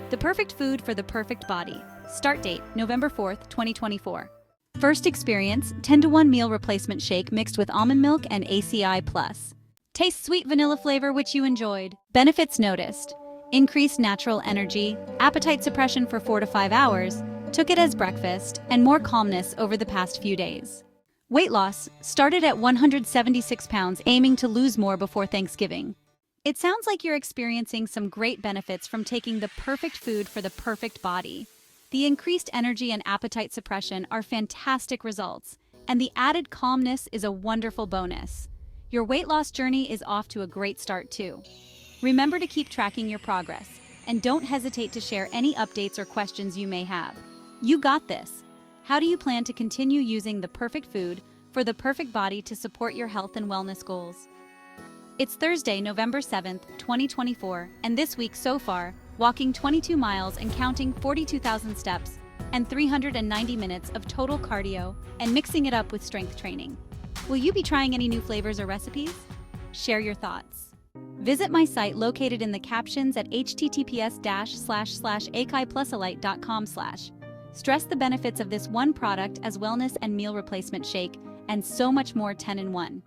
The perfect food for the perfect body. Start date, November 4th, 2024. First experience, 10-to-1 meal replacement shake mixed with almond milk and ACAI+. Taste sweet vanilla flavor which you enjoyed. Benefits noticed. Increased natural energy, appetite suppression for 4 to 5 hours, took it as breakfast, and more calmness over the past few days. Weight loss, started at 176 pounds, aiming to lose more before Thanksgiving. It sounds like you're experiencing some great benefits from taking the perfect food for the perfect body. The increased energy and appetite suppression are fantastic results, and the added calmness is a wonderful bonus. Your weight loss journey is off to a great start too. Remember to keep tracking your progress, and don't hesitate to share any updates or questions you may have. You got this! How do you plan to continue using the perfect food for the perfect body to support your health and wellness goals? It's Thursday, November 7th, 2024, and this week so far, walking 22 miles and counting 42,000 steps, and 390 minutes of total cardio, and mixing it up with strength training. Will you be trying any new flavors or recipes? Share your thoughts. Visit my site located in the captions at https://acaipluselite.com/. Stress the benefits of this one product as wellness and meal replacement shake, and so much more 10 in 1.